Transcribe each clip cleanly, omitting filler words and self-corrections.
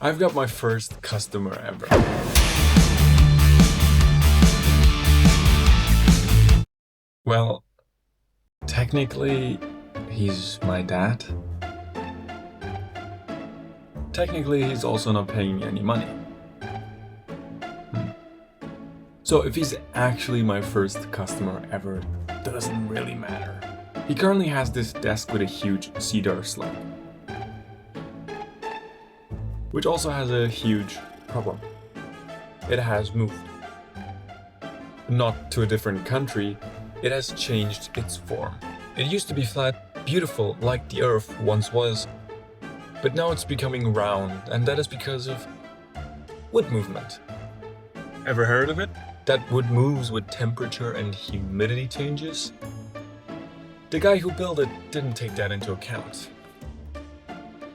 I've got my first customer ever. Well, technically, he's my dad. Technically, he's also not paying me any money. So if he's actually my first customer ever, doesn't really matter. He currently has this desk with a huge cedar slab, which also has a huge problem. It has moved. Not to a different country, it has changed its form. It used to be flat, beautiful, like the Earth once was, but now it's becoming round, and that is because of wood movement. Ever heard of it? That wood moves with temperature and humidity changes? The guy who built it didn't take that into account.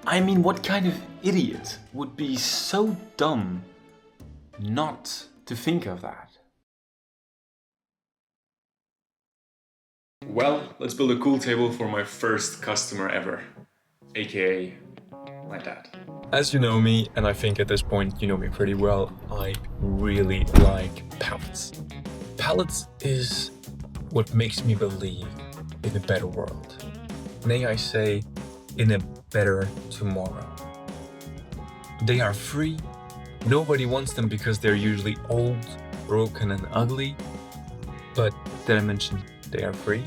I mean, what kind of idiot would be so dumb not to think of that? Well, let's build a cool table for my first customer ever, aka my dad. As you know me, and I think at this point you know me pretty well, I really like pallets. Pallets is what makes me believe in a better world. May I say, in a better tomorrow. They are free. Nobody wants them because they're usually old, broken and ugly. But did I mention they are free?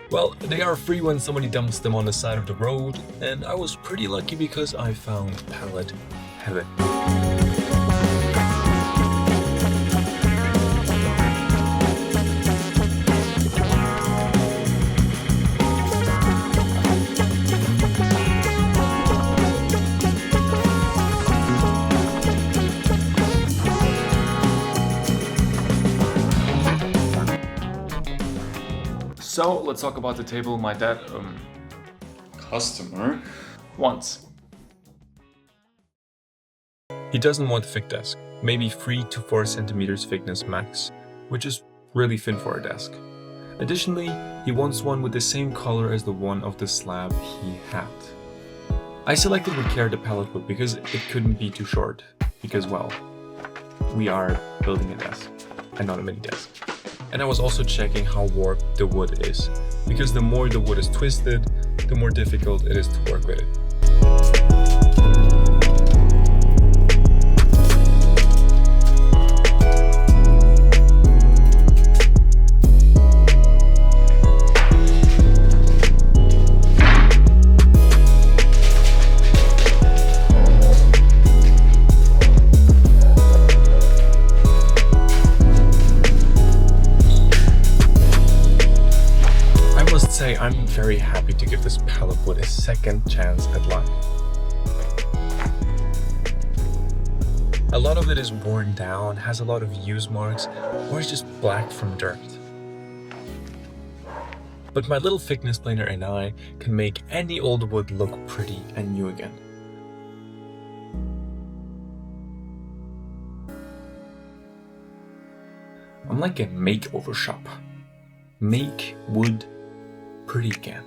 Well, they are free when somebody dumps them on the side of the road, and I was pretty lucky because I found pallet heaven. So let's talk about the table my dad, customer, wants. He doesn't want a thick desk, maybe 3 to 4 centimeters thickness max, which is really thin for a desk. Additionally, he wants one with the same color as the one of the slab he had. I selected with care the pallet wood because it couldn't be too short, because well, we are building a desk and not a mini desk. And I was also checking how warped the wood is, because the more the wood is twisted, the more difficult it is to work with it. I'm very happy to give this pallet wood a second chance at life. A lot of it is worn down, has a lot of use marks, or is just black from dirt. But my little thickness planer and I can make any old wood look pretty and new again. I'm like a makeover shop. Make wood pretty again.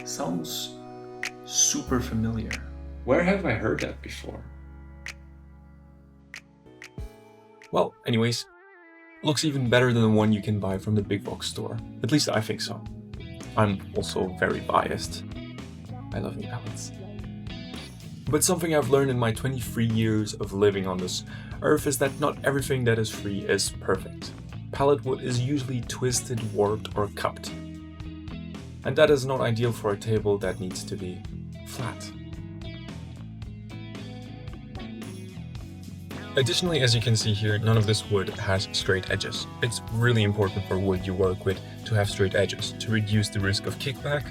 Sounds super familiar. Where have I heard that before? Well, anyways, looks even better than the one you can buy from the big box store. At least I think so. I'm also very biased. I love new pallets. But something I've learned in my 23 years of living on this earth is that not everything that is free is perfect. Pallet wood is usually twisted, warped, or cupped. And that is not ideal for a table that needs to be flat. Additionally, as you can see here, none of this wood has straight edges. It's really important for wood you work with to have straight edges to reduce the risk of kickback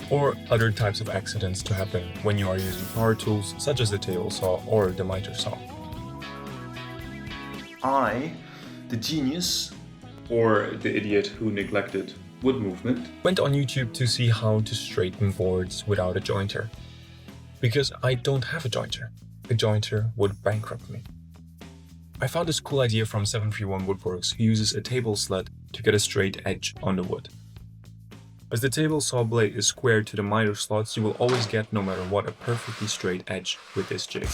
or other types of accidents to happen when you are using power tools such as the table saw or the miter saw. I, the genius, Or the idiot who neglected wood movement, went on YouTube to see how to straighten boards without a jointer. Because I don't have a jointer. A jointer would bankrupt me. I found this cool idea from 731 Woodworks, who uses a table sled to get a straight edge on the wood. As the table saw blade is square to the miter slots, you will always get, no matter what, a perfectly straight edge with this jig.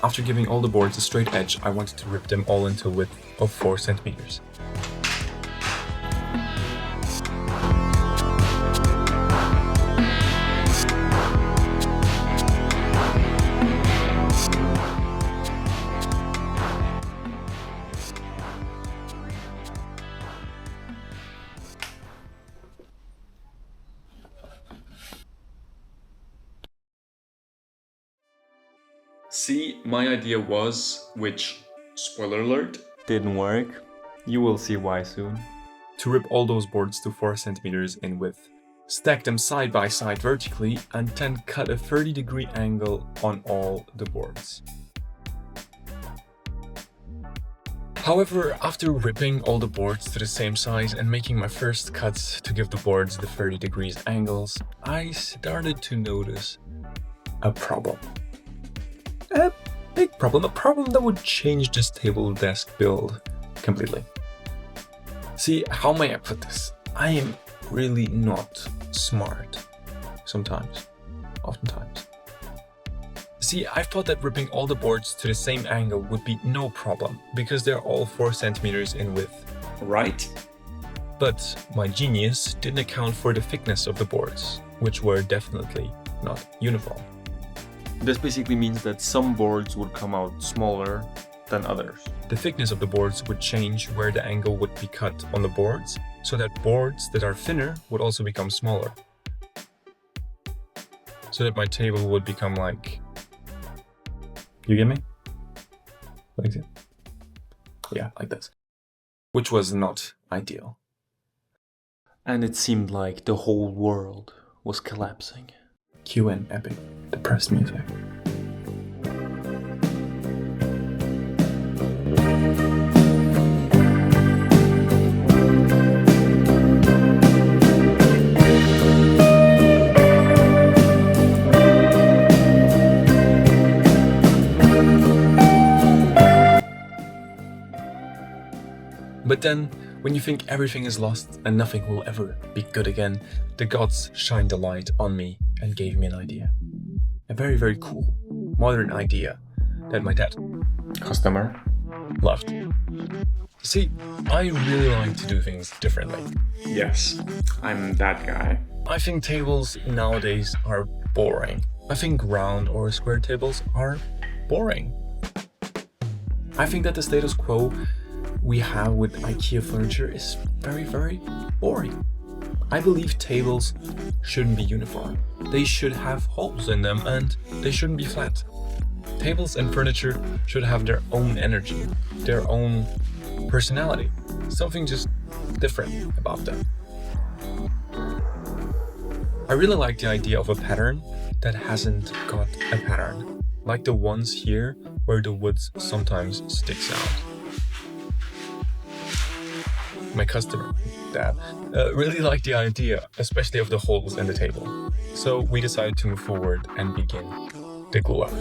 After giving all the boards a straight edge, I wanted to rip them all into a width of 4 centimeters. See, my idea was, which, spoiler alert, didn't work. You will see why soon. To rip all those boards to 4 centimeters in width. Stack them side by side vertically and then cut a 30-degree angle on all the boards. However, after ripping all the boards to the same size and making my first cuts to give the boards the 30 degrees angles, I started to notice a problem. A big problem, a problem that would change this table desk build completely. See, how may I put this? I am really not smart. Sometimes. Oftentimes. See, I thought that ripping all the boards to the same angle would be no problem, because they're all 4 centimeters in width. Right? But my genius didn't account for the thickness of the boards, which were definitely not uniform. This basically means that some boards would come out smaller than others. The thickness of the boards would change where the angle would be cut on the boards, so that boards that are thinner would also become smaller. So that my table would become like... You get me? Like that? Yeah, like this. Which was not ideal. And it seemed like the whole world was collapsing. Cue in epic depressed music. But then, when you think everything is lost and nothing will ever be good again, the gods shined a light on me and gave me an idea. A very, very cool, modern idea that my dad, customer, loved. See, I really like to do things differently. Yes, I'm that guy. I think tables nowadays are boring. I think round or square tables are boring. I think that the status quo we have with IKEA furniture is very, very boring. I believe tables shouldn't be uniform. They should have holes in them and they shouldn't be flat. Tables and furniture should have their own energy, their own personality, something just different about them. I really like the idea of a pattern that hasn't got a pattern, like the ones here where the wood sometimes sticks out. My customer, Dad, really liked the idea, especially of the holes in the table. So we decided to move forward and begin the glue up.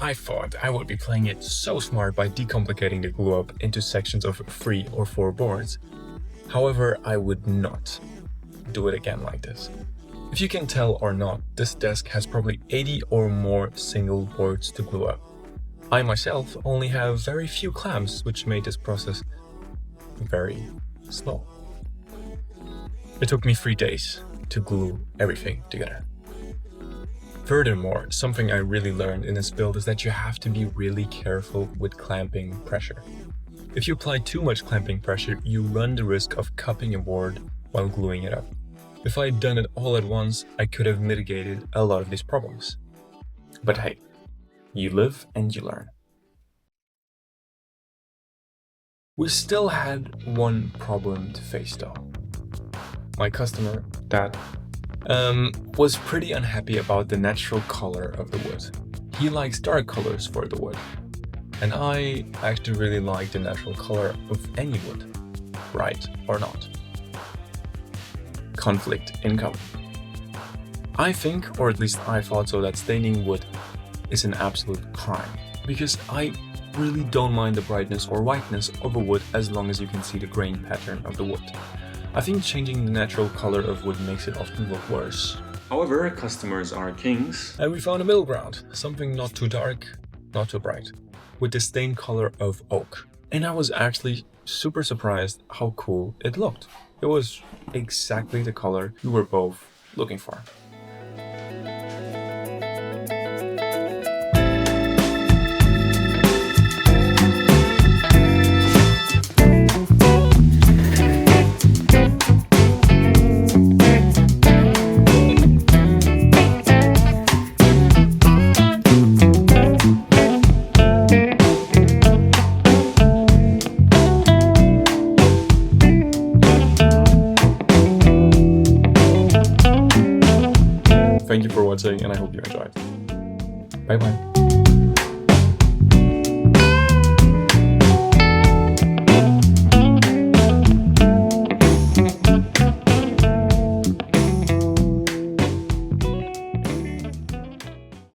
I thought I would be playing it so smart by decomplicating the glue up into sections of 3 or 4 boards. However, I would not do it again like this. If you can tell or not, this desk has probably 80 or more single boards to glue up. I myself only have very few clamps, which made this process very slow. It took me 3 days to glue everything together. Furthermore, something I really learned in this build is that you have to be really careful with clamping pressure. If you apply too much clamping pressure, you run the risk of cupping a board while gluing it up. If I had done it all at once, I could have mitigated a lot of these problems. But hey, you live and you learn. We still had one problem to face though. My customer, Dad, was pretty unhappy about the natural color of the wood. He likes dark colors for the wood. And I actually really like the natural color of any wood, right or not. Conflict incoming. I think, or at least I thought so, that staining wood is an absolute crime, because I really don't mind the brightness or whiteness of a wood as long as you can see the grain pattern of the wood. I think changing the natural color of wood makes it often look worse. However, customers are kings. And we found a middle ground, something not too dark, not too bright, with the stain color of oak. And I was actually super surprised how cool it looked. It was exactly the color we were both looking for. Thank you for watching and I hope you enjoyed. Bye bye.